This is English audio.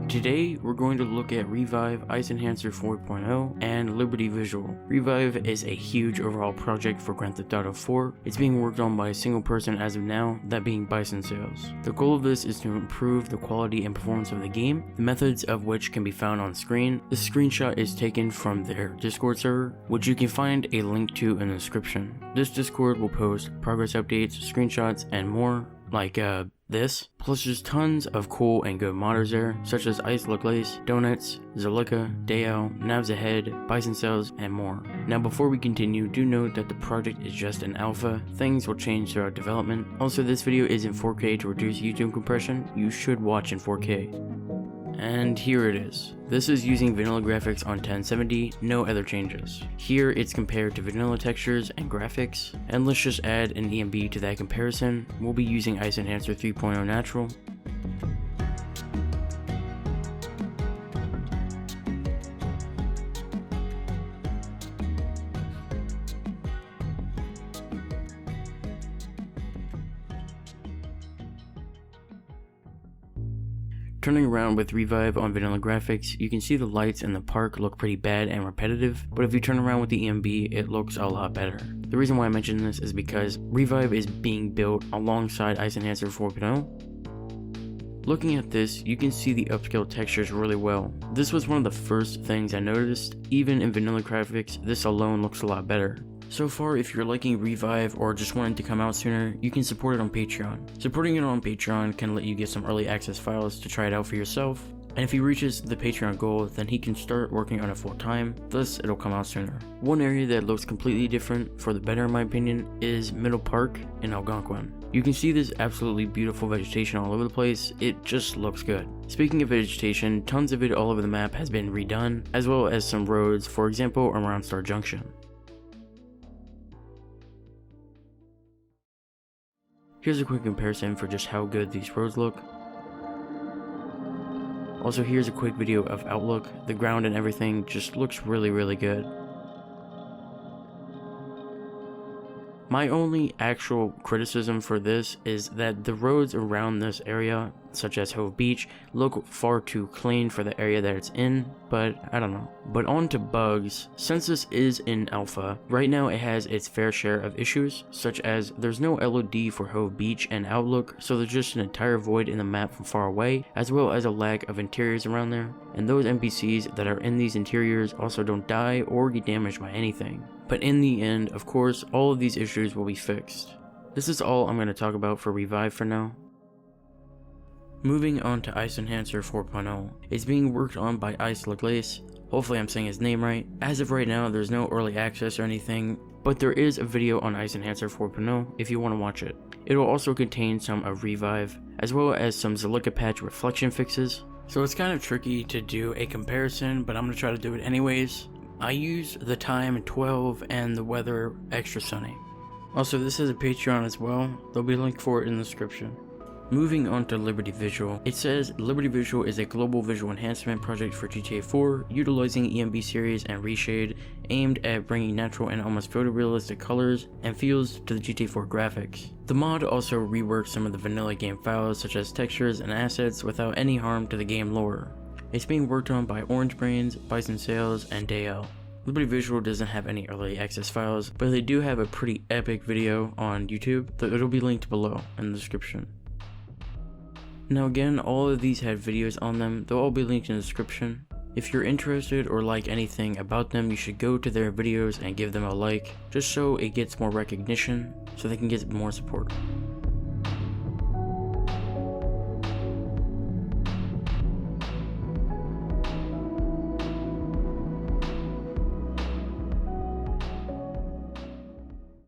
Today, we're going to look at Revive, iCEnhancer 4.0, and Liberty Visual. Revive is a huge overhaul project for Grand Theft Auto 4. It's being worked on by a single person as of now, that being BisonSales. The goal of this is to improve the quality and performance of the game, the methods of which can be found on screen. This screenshot is taken from their Discord server, which you can find a link to in the description. This Discord will post progress updates, screenshots, and more, like this. Plus there's tons of cool and good modders there, such as icelaglace, Donuts, Zalika, DayL, Navs Ahead, BisonSales, and more. Now before we continue, do note that the project is just an alpha. Things will change throughout development. Also, this video is in 4K to reduce YouTube compression. You should watch in 4K. And here it is. This is using vanilla graphics on 1070, no other changes. Here it's compared to vanilla textures and graphics, and let's just add an EMB to that comparison. We'll be using iCEnhancer 3.0 Natural. Turning around with Revive on vanilla graphics, you can see the lights in the park look pretty bad and repetitive, but if you turn around with the EMB, it looks a lot better. The reason why I mention this is because Revive is being built alongside iCEnhancer 4.0. Looking at this, you can see the upscale textures really well. This was one of the first things I noticed. Even in vanilla graphics, this alone looks a lot better. So far, if you're liking Revive or just wanting to come out sooner, you can support it on Patreon. Supporting it on Patreon can let you get some early access files to try it out for yourself, and if he reaches the Patreon goal, then he can start working on it full time, thus it'll come out sooner. One area that looks completely different, for the better in my opinion, is Middle Park in Algonquin. You can see this absolutely beautiful vegetation all over the place. It just looks good. Speaking of vegetation, tons of it all over the map has been redone, as well as some roads, for example around Star Junction. Here's a quick comparison for just how good these roads look. Also, here's a quick video of Outlook. The ground and everything just looks really good. My only actual criticism for this is that the roads around this area, such as Hove Beach, look far too clean for the area that it's in, but I don't know. But on to bugs. Since this is in alpha, right now it has its fair share of issues, such as there's no LOD for Hove Beach and Outlook, so there's just an entire void in the map from far away, as well as a lack of interiors around there, and those NPCs that are in these interiors also don't die or get damaged by anything. But in the end, of course, all of these issues will be fixed. This is all I'm going to talk about for Revive for now. Moving on to iCEnhancer 4.0. It's being worked on by icelaglace. Hopefully I'm saying his name right. As of right now, there's no early access or anything, but there is a video on iCEnhancer 4.0 if you want to watch it. It will also contain some of Revive, as well as some Zalika patch reflection fixes. So it's kind of tricky to do a comparison, but I'm going to try to do it anyways. I use the time 12 and the weather extra sunny. Also, this is a Patreon as well. There'll be a link for it in the description. Moving on to Liberty Visual. It says Liberty Visual is a global visual enhancement project for GTA 4 utilizing EMB series and reshade aimed at bringing natural and almost photorealistic colors and feels to the GTA 4 graphics. The mod also reworked some of the vanilla game files such as textures and assets without any harm to the game lore. It's being worked on by orangebrains, BisonSales, and DayL. Liberty Visual doesn't have any early access files, but they do have a pretty epic video on YouTube that it'll be linked below in the description. Now again, all of these had videos on them, they'll all be linked in the description. If you're interested or like anything about them, you should go to their videos and give them a like, just so it gets more recognition, so they can get more support.